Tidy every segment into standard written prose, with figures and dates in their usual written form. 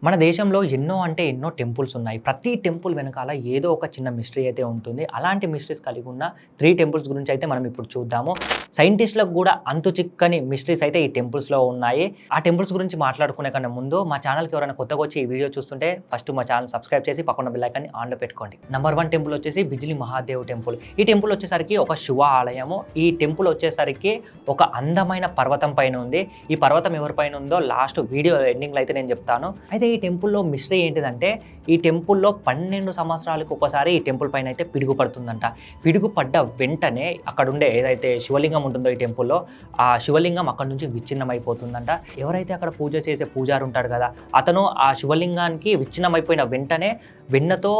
మన దేశంలో ఎన్నో అంటే ఎన్నో టెంపుల్స్ ఉన్నాయి. ప్రతి టెంపుల్ వెనకాల ఏదో ఒక చిన్న మిస్టరీ అయితే ఉంటుంది. అలాంటి మిస్టరీస్ కలిగి ఉన్న 3 టెంపుల్స్ గురించి అయితే మనం ఇప్పుడు చూద్దాము. సైంటిస్ట్‌లకు గూడా అంతు చిక్కని మిస్టరీస్ అయితే ఈ టెంపుల్స్‌లో ఉన్నాయి. ఆ టెంపుల్స్ గురించి మాట్లాడుకునే కన్నా ముందు మా ఛానల్‌కి ఎవరైనా కొత్తగా వచ్చి ఈ వీడియో చూస్తుంటే ఫస్ట్ మా ఛానల్ సబ్స్క్రైబ్ చేసి పక్కన బెల్ ఐకాన్‌ని ఆన్‌లో పెట్టుకోండి. నంబర్ 1 టెంపుల్ వచ్చేసి బిజిలి మహాదేవ్ టెంపుల్. ఈ టెంపుల్ వచ్చేసరికి ఒక శివ ఆలయము. ఈ టెంపుల్ వచ్చేసరికి ఒక అందమైన పర్వతం పైన ఉంది. ఈ పర్వతం ఎవరి పైన ఉందో లాస్ట్ వీడియో ఎండింగ్‌లో అయితే నేను చెప్తాను. అయితే ఈ టెంపుల్‌లో మిస్టరీ ఏంటిదంటే ఈ టెంపుల్‌లో 12 సంవత్సరాలకు ఒకసారి ఈ టెంపుల్ పైన అయితే పిడుగు పడుతుందంట. పిడుగు పడ్డ వెంటనే అక్కడ ఉండే ఏదైతే శివలింగం ఉంటుందో ఈ టెంపుల్‌లో ఆ శివలింగం అక్కడ నుంచి విచ్ఛిన్నమైపోతుందంట. ఎవరైతే అక్కడ పూజ చేసే పూజారి ఉంటాడు కదా, అతను ఆ శివలింగానికి విచ్ఛిన్నమైపోయిన వెంటనే వెన్నతో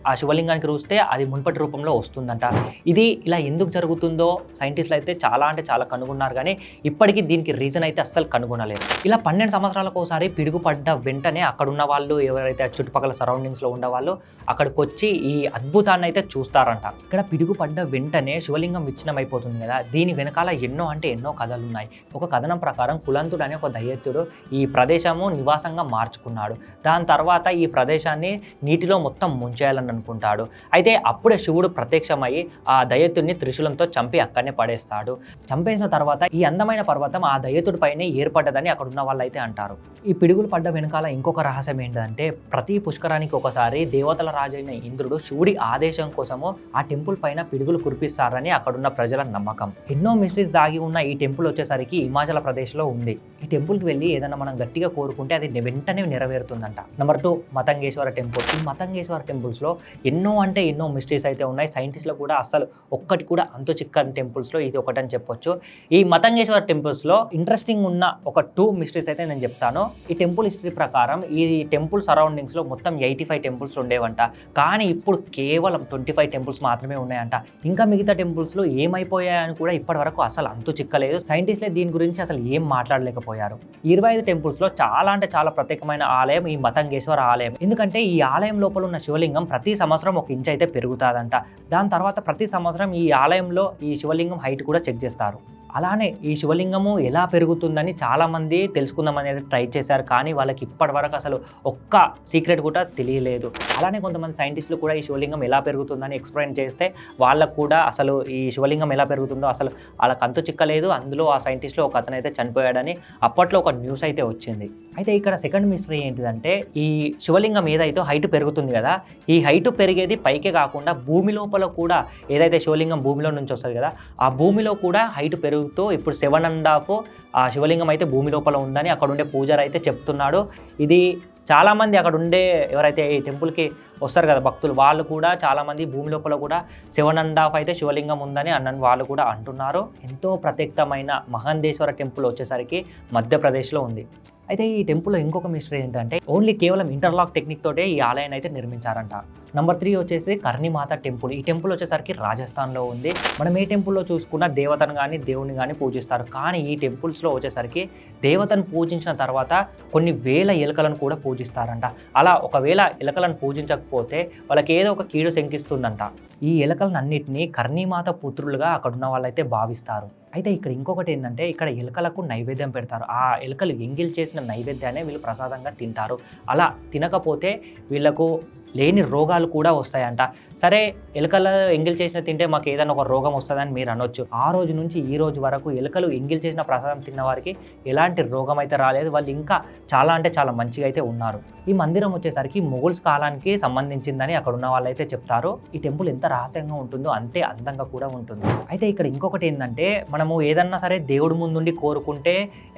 ఆ శివలింగానికి చూస్తే అది మునుపటి రూపంలో వస్తుందంట. ఇది ఇలా ఎందుకు జరుగుతుందో సైంటిస్టులు అయితే చాలా అంటే చాలా కనుగొన్నారు, కానీ ఇప్పటికీ దీనికి రీజన్ అయితే అస్సలు కనుగొనలేదు. ఇలా 12 సంవత్సరాలకు ఒకసారి పిడుగు పడ్డ వెంటనే అక్కడ ఉన్న వాళ్ళు ఎవరైతే చుట్టుపక్కల సరౌండింగ్స్లో ఉండేవాళ్ళు అక్కడికి వచ్చి ఈ అద్భుతాన్ని అయితే చూస్తారంట. ఇక్కడ పిడుగు పడ్డ వెంటనే శివలింగం విచ్ఛిన్నమైపోతుంది కదా, దీని వెనకాల ఎన్నో అంటే ఎన్నో కథలు ఉన్నాయి. ఒక కథనం ప్రకారం కులంతుడు అనే ఒక దైత్యుడు ఈ ప్రదేశము నివాసంగా మార్చుకున్నాడు. దాని తర్వాత ఈ ప్రదేశాన్ని నీటిలో మొత్తం ముంచేయాలని అనుకుంటాడు. అయితే అప్పుడే శివుడు ప్రత్యక్షమై ఆ దైత్యుడిని త్రిశూలంతో చంపి అక్కడనే పడేస్తాడు. చంపేసిన తర్వాత ఈ అందమైన పర్వతం ఆ దైత్యుడి పైనే ఏర్పడ్డదని అక్కడ ఉన్న వాళ్ళు అయితే అంటారు. ఈ పిడుగులు పడ్డ వెనకాల ఇంకొక రహస్యం ఏంటంటే ప్రతి పుష్కరానికి ఒకసారి దేవతల రాజైన ఇంద్రుడు శివుడి ఆదేశం కోసము ఆ టెంపుల్ పైన పిడుగులు కురిపిస్తారని అక్కడున్న ప్రజల నమ్మకం. ఎన్నో మిస్టరీస్ దాగి ఉన్న ఈ టెంపుల్ వచ్చేసరికి హిమాచల్ ప్రదేశ్లో ఉంది. ఈ టెంపుల్కి వెళ్ళి ఏదైనా మనం గట్టిగా కోరుకుంటే అది వెంటనే నెరవేరుతుందంట. Number 2 మతంగేశ్వర temple. ఈ మతంగేశ్వర టెంపుల్స్లో ఎన్నో అంటే ఎన్నో మిస్టరీస్ అయితే ఉన్నాయి. సైంటిస్టులు కూడా అసలు ఒక్కటి కూడా అంతు చిక్కని టెంపుల్స్లో ఇది ఒకటని చెప్పొచ్చు. ఈ మతంగేశ్వర టెంపుల్స్లో ఇంట్రెస్టింగ్ ఉన్న ఒక 2 మిస్టరీస్ అయితే నేను చెప్తాను. ఈ టెంపుల్ హిస్టరీ ప్రకారం ఈ టెంపుల్ సరౌండింగ్స్లో మొత్తం 85 టెంపుల్స్ ఉండేవంట, కానీ ఇప్పుడు కేవలం 25 టెంపుల్స్ మాత్రమే ఉన్నాయంట. ఇంకా మిగతా టెంపుల్స్లో ఏమైపోయాయని కూడా ఇప్పటి వరకు అసలు అంతు చిక్కలేదు. సైంటిస్టులే దీని గురించి అసలు ఏం మాట్లాడలేకపోయారు. 25 టెంపుల్స్లో చాలా అంటే చాలా ప్రత్యేకమైన ఆలయం ఈ మతంగేశ్వర ఆలయం. ఎందుకంటే ఈ ఆలయం లోపల ఉన్న శివలింగం ప్రతి సంవత్సరం 1 ఇంచ్ అయితే పెరుగుతుందంట. దాని తర్వాత ప్రతి సంవత్సరం ఈ ఆలయంలో ఈ శివలింగం హైట్ కూడా చెక్ చేస్తారు. అలానే ఈ శివలింగము ఎలా పెరుగుతుందని చాలామంది తెలుసుకుందామని అయితే ట్రై చేశారు, కానీ వాళ్ళకి ఇప్పటి వరకు అసలు ఒక్క సీక్రెట్ కూడా తెలియలేదు. అలానే కొంతమంది సైంటిస్టులు కూడా ఈ శివలింగం ఎలా పెరుగుతుందని ఎక్స్ప్లెయిన్ చేస్తే వాళ్ళకు కూడా అసలు ఈ శివలింగం ఎలా పెరుగుతుందో అసలు వాళ్ళకి అంతు చిక్కలేదు. అందులో ఆ సైంటిస్ట్లో ఒక అతను అయితే చనిపోయాడని అప్పట్లో ఒక న్యూస్ అయితే వచ్చింది. అయితే ఇక్కడ సెకండ్ మిస్టరీ ఏంటిదంటే ఈ శివలింగం ఏదైతే హైట్ పెరుగుతుంది కదా, ఈ హైట్ పెరిగేది పైకే కాకుండా భూమి లోపల కూడా ఏదైతే శివలింగం భూమిలో నుంచి వస్తుంది కదా, ఆ భూమిలో కూడా హైట్ ఇప్పుడు 7.5 ఆ శివలింగం అయితే భూమి లోపల ఉందని అక్కడ ఉండే పూజారి అయితే చెప్తున్నాడు. ఇది చాలామంది అక్కడ ఉండే ఎవరైతే ఈ టెంపుల్కి వస్తారు కదా భక్తులు, వాళ్ళు కూడా చాలామంది భూమి లోపల కూడా 7.5 అయితే శివలింగం ఉందని వాళ్ళు కూడా అంటున్నారు. ఎంతో ప్రత్యేకమైన మహందేశ్వర టెంపుల్ వచ్చేసరికి మధ్యప్రదేశ్లో ఉంది. అయితే ఈ టెంపుల్లో ఇంకొక మిస్టరీ ఏంటంటే ఓన్లీ కేవలం ఇంటర్లాక్ టెక్నిక్ తోటే ఈ ఆలయాన్ని అయితే నిర్మించారంట. నెంబర్ 3 వచ్చేసి కర్ణిమాత టెంపుల్. ఈ టెంపుల్ వచ్చేసరికి రాజస్థాన్లో ఉంది. మనం ఏ టెంపుల్లో చూసుకున్నా దేవతను కానీ దేవుని కానీ పూజిస్తారు, కానీ ఈ టెంపుల్స్లో వచ్చేసరికి దేవతను పూజించిన తర్వాత కొన్ని వేల ఎలుకలను కూడా పూజిస్తారంట. అలా ఒకవేళ ఎలుకలను పూజించకపోతే వాళ్ళకి ఏదో ఒక కీడు శంకిస్తుందంట. ఈ ఎలుకలన్నింటినీ కర్ణిమాత పుత్రులుగా అక్కడ ఉన్న వాళ్ళైతే భావిస్తారు. అయితే ఇక్కడ ఇంకొకటి ఏంటంటే ఇక్కడ ఎలుకలకు నైవేద్యం పెడతారు. ఆ ఎలుకలు ఎంగిల్ చేసిన నైవేద్యాన్ని వీళ్ళు ప్రసాదంగా తింటారు. అలా తినకపోతే వీళ్ళకు లేని రోగాలు కూడా వస్తాయంట. సరే, ఎలుకల ఎంగిల్ చేసిన తింటే మాకు ఏదైనా ఒక రోగం వస్తుందని మీరు అనొచ్చు. ఆ రోజు నుంచి ఈ రోజు వరకు ఎలుకలు ఎంగిల్ చేసిన ప్రసాదం తిన్న వారికి ఎలాంటి రోగం అయితే రాలేదు. వాళ్ళు ఇంకా చాలా అంటే చాలా మంచిగా అయితే ఉన్నారు. ఈ మందిరం వచ్చేసరికి మొఘల్స్ కాలానికి సంబంధించిందని అక్కడ ఉన్న వాళ్ళైతే చెప్తారు. ఈ టెంపుల్ ఎంత రహస్యంగా ఉంటుందో అంతే అందంగా కూడా ఉంటుంది. అయితే ఇక్కడ ఇంకొకటి ఏంటంటే మనము ఏదన్నా సరే దేవుడి ముందుండి కోరుకుంటే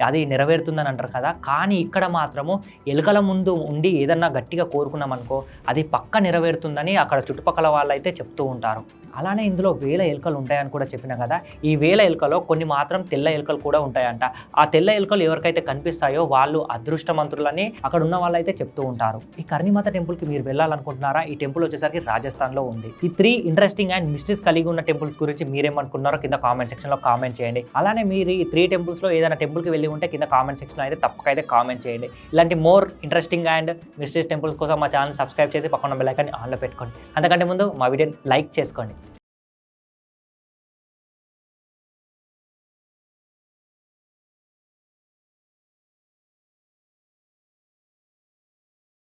అది నెరవేరుతుందని అంటారు కదా, కానీ ఇక్కడ మాత్రము ఎలుకల ముందు ఉండి ఏదన్నా గట్టిగా కోరుకున్నాం అనుకో అది పక్క నెరవేరుతుందని అక్కడ చుట్టుపక్కల వాళ్ళు అయితే చెప్తూ ఉంటారు. అలానే ఇందులో వేల ఎలుకలు ఉంటాయని కూడా చెప్పిన కదా, ఈ వేల ఎలుకలో కొన్ని మాత్రం తెల్ల ఎలుకలు కూడా ఉంటాయంట. ఆ తెల్ల ఎలుకలు ఎవరికైతే కనిపిస్తాయో వాళ్ళు అదృష్టవంతులని అక్కడ ఉన్న వాళ్ళు అయితే చెప్తూ ఉంటారు. ఈ కర్ణిమాత టెంపుల్కి మీరు వెళ్ళాలనుకుంటున్నారా? ఈ టెంపుల్ వచ్చేసరికి రాజస్థాన్లో ఉంది. ఈ 3 ఇంట్రెస్టింగ్ అండ్ మిస్టరీస్ కలిగి ఉన్న టెంపుల్స్ గురించి మీరేమనుకున్నారో కింద కామెంట్ సెక్షన్లో కామెంట్ చేయండి. అలానే మీరు ఈ 3 టెంపుల్స్లో ఏదైనా టెంపుల్కి వెళ్ళి ఉంటే కింద కామెంట్ సెక్షన్లో అయితే తప్పక అయితే కామెంట్ చేయండి. ఇలాంటి more interesting and mysteries temples కోసం మా ఛానల్ సబ్స్క్రైబ్ చేసి పక్కన బెల్ ఐకాన్ని ఆన్లో పెట్టుకోండి. అంతకంటే ముందు మా వీడియోని లైక్ చేసుకోండి.